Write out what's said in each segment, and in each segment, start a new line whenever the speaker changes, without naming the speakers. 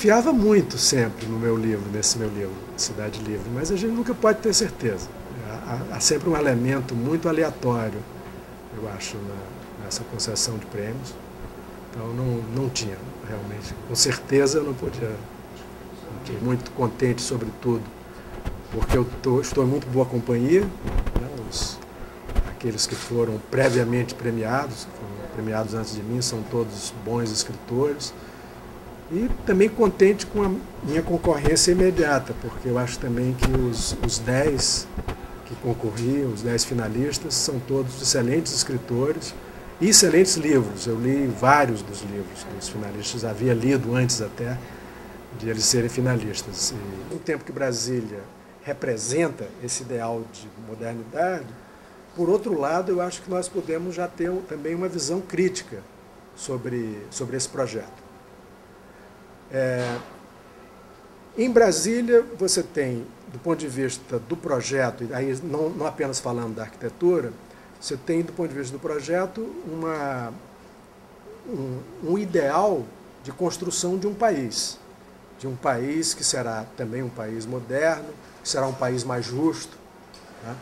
confiava muito sempre no meu livro, nesse meu livro, Cidade Livre, mas a gente nunca pode ter certeza. Há sempre um elemento muito aleatório, eu acho, nessa concessão de prêmios. Então não tinha, realmente. Com certeza eu não podia. Fiquei muito contente, sobretudo, porque estou em muito boa companhia, né? Aqueles que foram previamente premiados, que foram premiados antes de mim, são todos bons escritores. E também contente com a minha concorrência imediata, porque eu acho também que os 10 que concorriam, os 10 finalistas, são todos excelentes escritores e excelentes livros. Eu li vários dos livros dos finalistas, havia lido antes até de eles serem finalistas. E no tempo que Brasília representa esse ideal de modernidade, por outro lado, eu acho que nós podemos já ter também uma visão crítica sobre esse projeto. Em Brasília, você tem, do ponto de vista do projeto, e aí não apenas falando da arquitetura, você tem, do ponto de vista do projeto, um ideal de construção de um país que será também um país moderno, que será um país mais justo, né?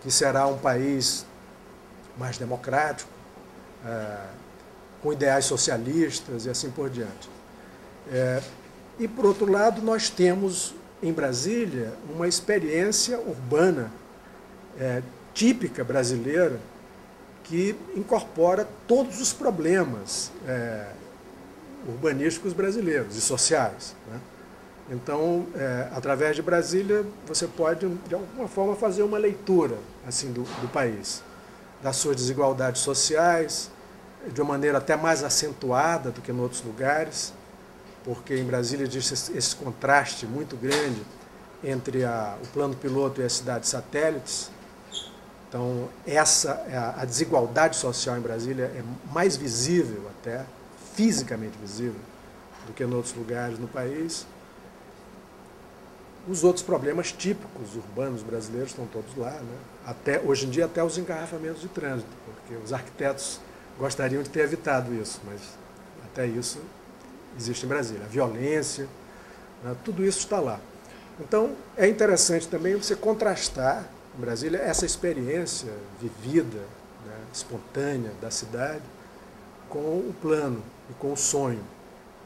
Que será um país mais democrático, com ideais socialistas e assim por diante. E, por outro lado, nós temos em Brasília uma experiência urbana típica brasileira que incorpora todos os problemas urbanísticos brasileiros e sociais, né? Então, através de Brasília, você pode, de alguma forma, fazer uma leitura assim, do país, das suas desigualdades sociais, de uma maneira até mais acentuada do que em outros lugares, porque em Brasília existe esse contraste muito grande entre o plano piloto e as cidades satélites. Então, a desigualdade social em Brasília é mais visível até, fisicamente visível, do que em outros lugares no país. Os outros problemas típicos urbanos brasileiros estão todos lá, né? Hoje em dia, até os engarrafamentos de trânsito, porque os arquitetos gostariam de ter evitado isso, mas até isso existe em Brasília. A violência, né? Tudo isso está lá. Então, é interessante também você contrastar em Brasília essa experiência vivida, né, espontânea da cidade, com o plano e com o sonho,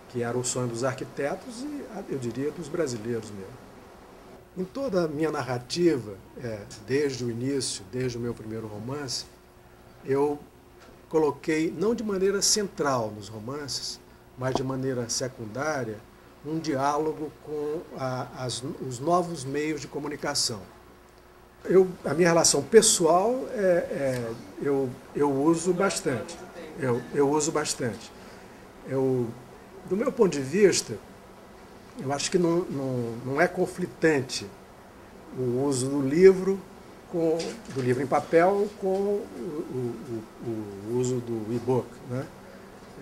que era o sonho dos arquitetos e, eu diria, dos brasileiros mesmo. Em toda a minha narrativa, desde o início, desde o meu primeiro romance, eu coloquei, não de maneira central nos romances, mas de maneira secundária, um diálogo com os novos meios de comunicação. A minha relação pessoal, eu uso bastante. Eu uso bastante. Do meu ponto de vista, eu acho que não é conflitante o uso do livro em papel com o uso do e-book, né?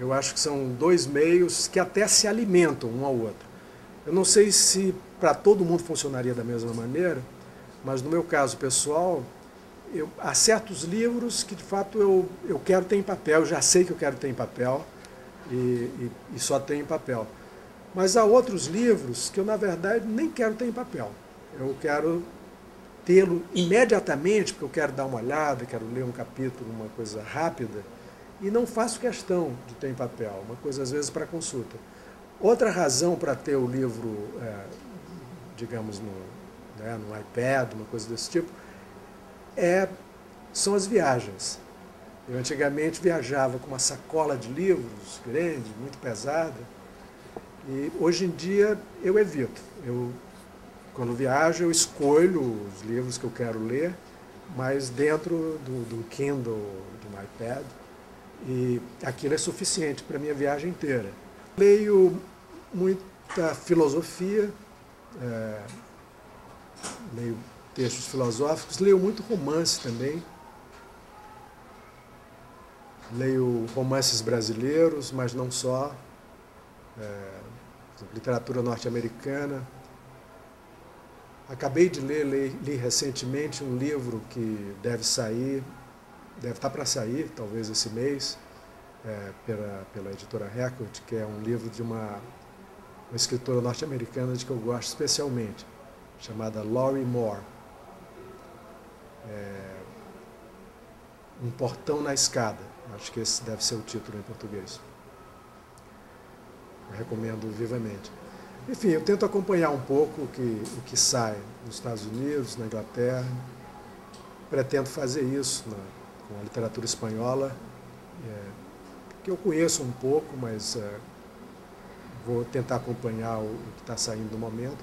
Eu acho que são dois meios que até se alimentam um ao outro. Eu não sei se para todo mundo funcionaria da mesma maneira, mas no meu caso pessoal, há certos livros que de fato eu quero ter em papel, eu já sei que eu quero ter em papel e só tenho em papel. Mas há outros livros que eu, na verdade, nem quero ter em papel. Eu quero tê-lo imediatamente, porque eu quero dar uma olhada, quero ler um capítulo, uma coisa rápida, e não faço questão de ter em papel, uma coisa às vezes para consulta. Outra razão para ter o livro, digamos, no iPad, uma coisa desse tipo, são as viagens. Eu antigamente viajava com uma sacola de livros grande, muito pesada, e hoje em dia eu evito. Quando viajo, eu escolho os livros que eu quero ler, mas dentro do Kindle, de um iPad, e aquilo é suficiente para a minha viagem inteira. Leio muita filosofia, leio textos filosóficos, leio muito romance também. Leio romances brasileiros, mas não só, literatura norte-americana. Acabei de li recentemente um livro que deve estar para sair, talvez esse mês, pela editora Record, que é um livro de uma uma escritora norte-americana de que eu gosto especialmente, chamada Lorrie Moore. Um Portão na Escada, acho que esse deve ser o título em português. Eu recomendo vivamente. Enfim, eu tento acompanhar um pouco o que sai nos Estados Unidos, na Inglaterra. Pretendo fazer isso com a literatura espanhola, que eu conheço um pouco, mas vou tentar acompanhar o que está saindo no momento.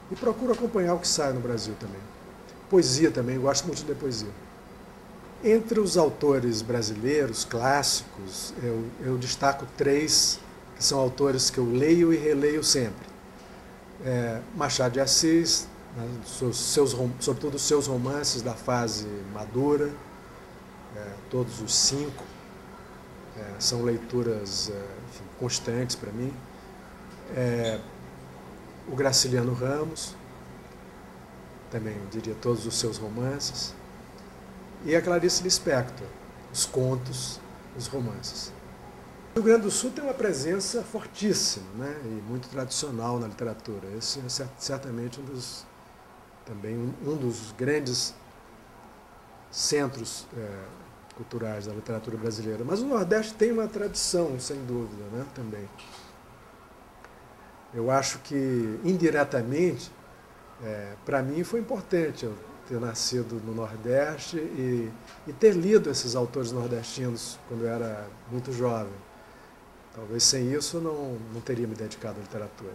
E procuro acompanhar o que sai no Brasil também. Poesia também, gosto muito de ler poesia. Entre os autores brasileiros clássicos, eu destaco 3 que são autores que eu leio e releio sempre. Machado de Assis, né, sobretudo os seus romances da fase madura, todos os 5, são leituras enfim, constantes para mim. O Graciliano Ramos, também diria todos os seus romances. E a Clarice Lispector, os contos, os romances. O Rio Grande do Sul tem uma presença fortíssima, né, e muito tradicional na literatura. Esse é certamente um dos grandes centros culturais da literatura brasileira. Mas o Nordeste tem uma tradição, sem dúvida, né, também. Eu acho que, indiretamente, para mim foi importante eu ter nascido no Nordeste e ter lido esses autores nordestinos quando eu era muito jovem. Talvez sem isso eu não teria me dedicado à literatura.